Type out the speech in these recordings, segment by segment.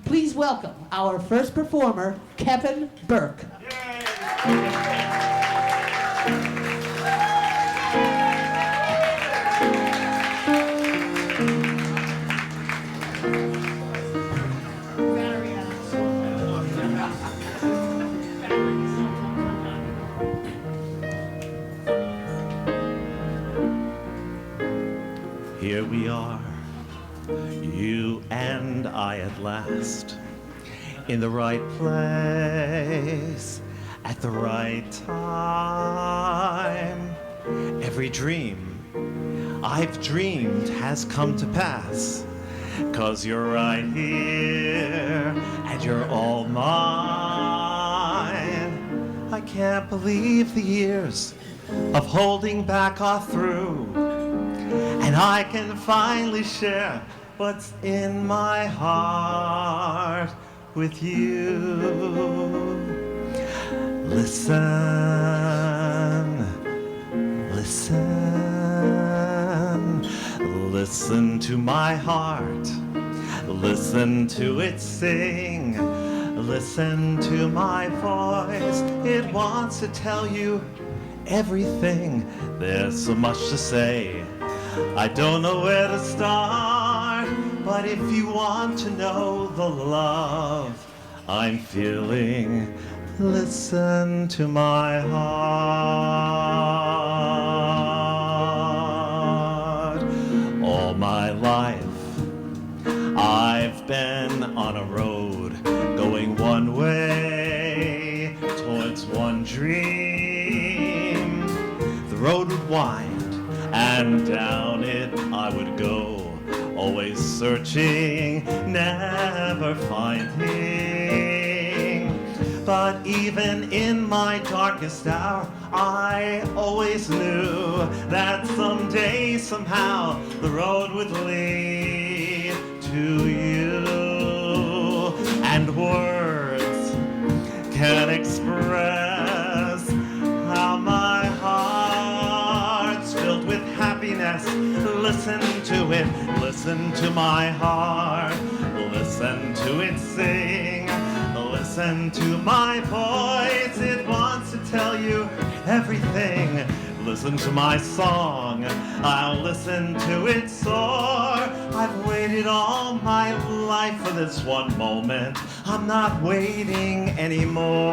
Please welcome our first performer, Kevin Burke. Here we are, you and I at last, in the right place, at the right time. Every dream I've dreamed has come to pass, 'cause you're right here and you're all mine. I can't believe the years of holding back are through, and I can finally share what's in my heart with you. Listen, listen, listen to my heart. Listen to it sing. Listen to my voice. It wants to tell you everything. There's so much to say, I don't know where to start, but if you want to know the love I'm feeling, listen to my heart. All my life I've been on a road, going one way towards one dream. The road would wind, and down it I would go, always searching, never finding. But even in my darkest hour, I always knew that someday, somehow, the road would lead to you. And words can express how my heart's filled with happiness. Listen to it, listen to my heart, listen to it sing, listen to my voice, it wants to tell you everything. Listen to my song, I'll listen to it soar. I've waited all my life for this one moment, I'm not waiting anymore.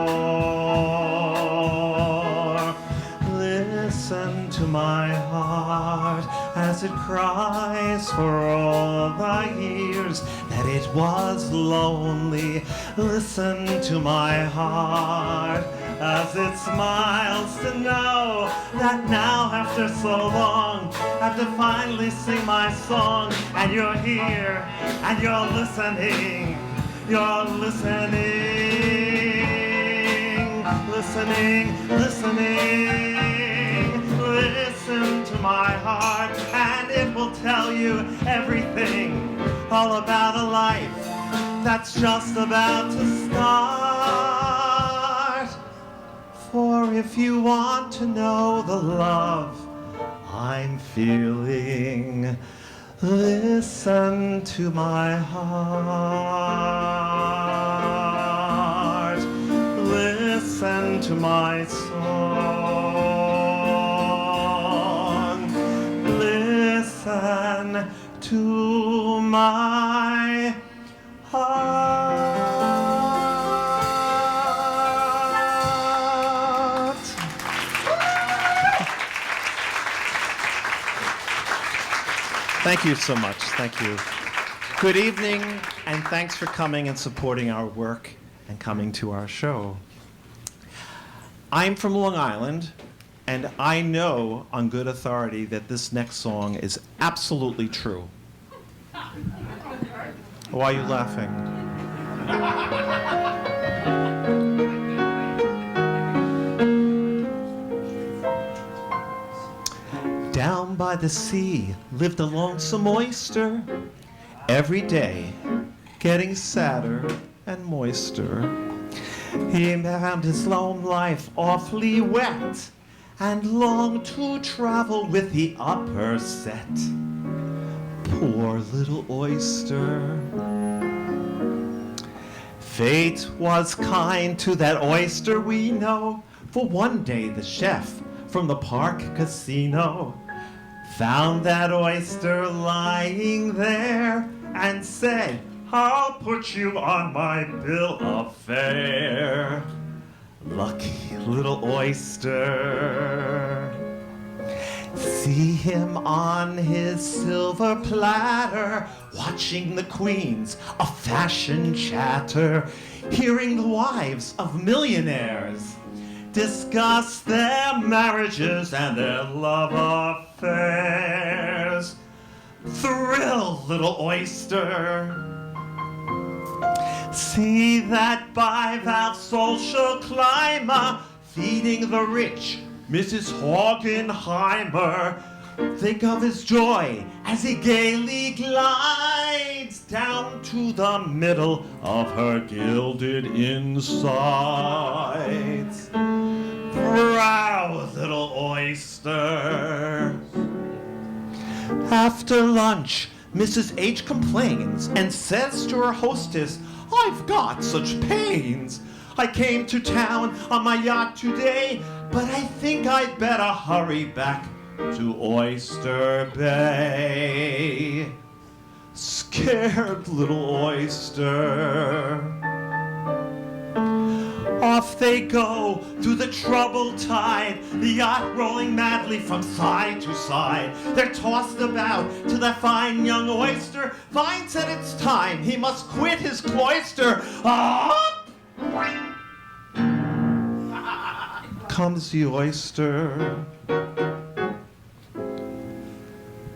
Listen to my heart as it cries for all the years that it was lonely. Listen to my heart as it smiles to know that now, after so long, I have to finally sing my song. And you're here and you're listening. You're listening, listening, listening. Listen to my heart and it will tell you everything, all about a life that's just about to start. For if you want to know the love I'm feeling, listen to my heart. Listen to my song. Listen to my heart. Thank you so much. Thank you. Good evening, and thanks for coming and supporting our work and coming to our show. I'm from Long Island, and I know on good authority that this next song is absolutely true. Why are you laughing? Down by the sea lived a lonesome oyster, every day getting sadder and moister. He found his lone life awfully wet and longed to travel with the upper set. Poor little oyster. Fate was kind to that oyster we know, for one day the chef from the park casino found that oyster lying there and said, "I'll put you on my bill of fare." Lucky little oyster. See him on his silver platter, watching the queens of fashion chatter, hearing the wives of millionaires discuss their marriages and their love affairs. Thrill, little oyster. See that bivalve social climber feeding the rich Mrs. Horgenheimer. Think of his joy as he gaily glides down to the middle of her gilded insides. Proud little oyster. After lunch, Mrs. H complains and says to her hostess, "I've got such pains. I came to town on my yacht today, but I think I'd better hurry back to Oyster Bay." Scared little oyster. Off they go through the troubled tide, the yacht rolling madly from side to side. They're tossed about till that fine young oyster finds that it's time he must quit his cloister. Up comes the oyster,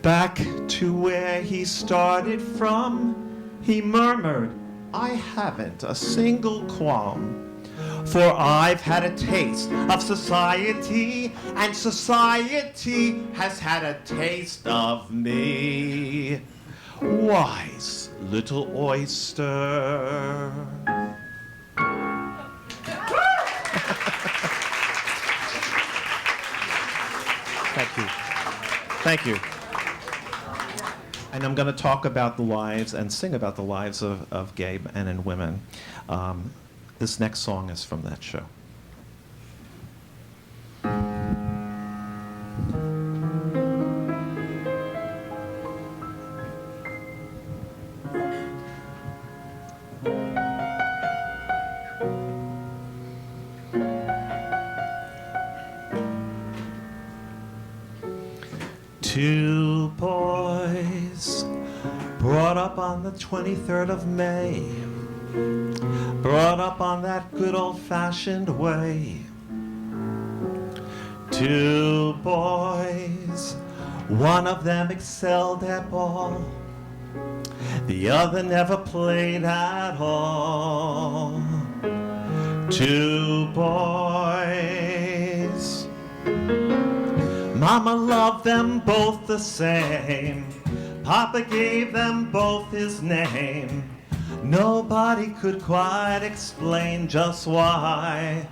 back to where he started from. He murmured, "I haven't a single qualm, for I've had a taste of society, and society has had a taste of me." Wise little oyster. Thank you. Thank you. And I'm going to talk about the lives and sing about the lives of gay men and women. This next song is from that show. Two boys brought up on the 23rd of May, brought up on that good old-fashioned way. Two boys, one of them excelled at ball, the other never played at all. Two boys, Mama loved them both the same. Papa gave them both his name. Nobody could quite explain just why.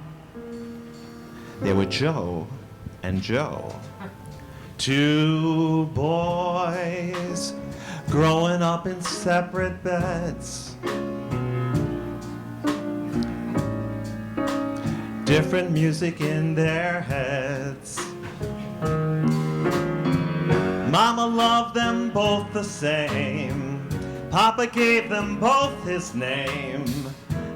They were Joe and Joe. Two boys growing up in separate beds. Different music in their heads. Mama loved them both the same. Papa gave them both his name.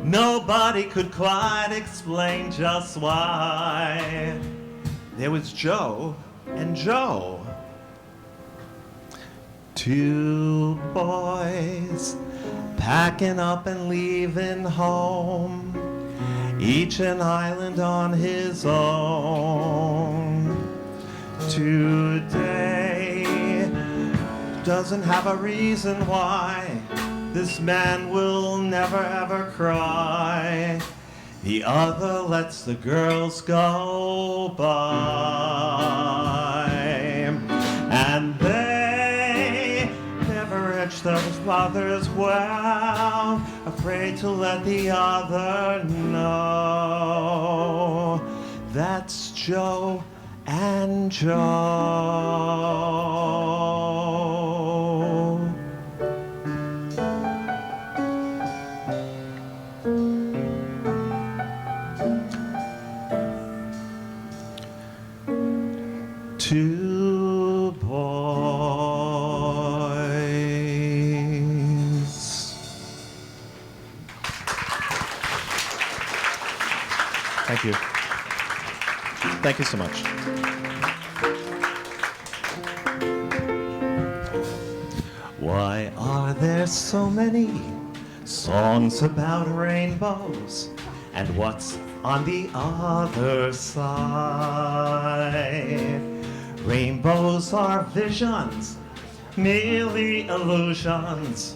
Nobody could quite explain just why. There was Joe and Joe. Two boys packing up and leaving home, each an island on his own. Today doesn't have a reason why this man will never ever cry. The other lets the girls go by, and they never etch their fathers well, afraid to let the other know. That's Joe and Joe. Thank you. Thank you so much. Why are there so many songs about rainbows? And what's on the other side? Rainbows are visions, merely illusions.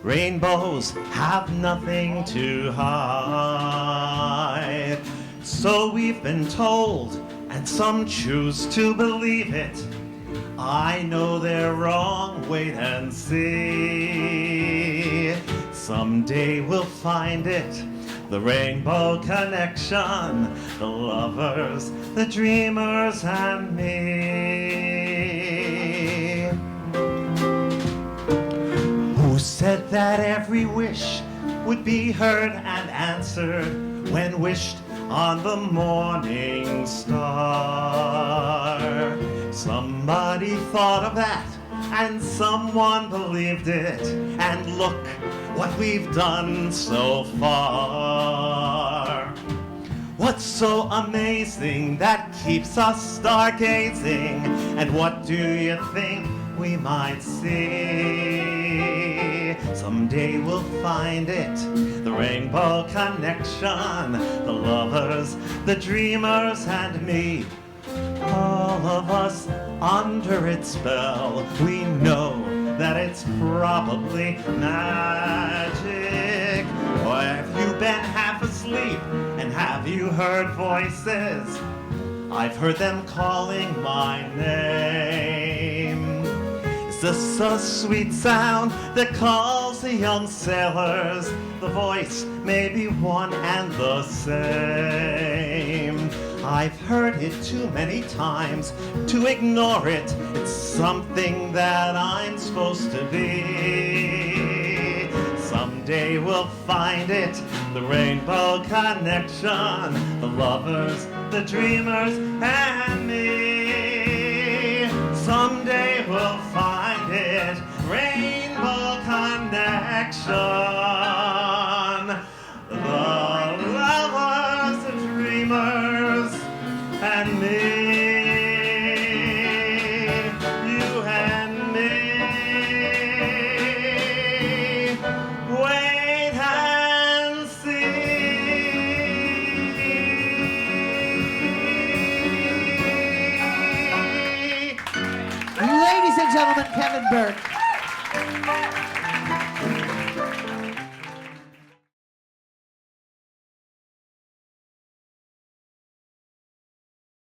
Rainbows have nothing to hide. So we've been told, and some choose to believe it. I know they're wrong, wait and see. Someday we'll find it, the rainbow connection, the lovers, the dreamers, and me. Who said that every wish would be heard and answered when wished on the morning star? Somebody thought of that, and someone believed it, and look what we've done so far. What's so amazing that keeps us stargazing, and what do you think we might see? Someday we'll find it, the rainbow connection, the lovers, the dreamers, and me. All of us under its spell, we know that it's probably magic. Or have you been half asleep, and have you heard voices? I've heard them calling my name. Is this a sweet sound that calls the young sailors? The voice may be one and the same. I've heard it too many times to ignore it. It's something that I'm supposed to be. Someday we'll find it, the rainbow connection, the lovers, the dreamers, and me. Someday we'll find it, rainbow connection, the lovers, the dreamers, and me, you and me. Wait and see. Ladies and gentlemen, Kevin Burke.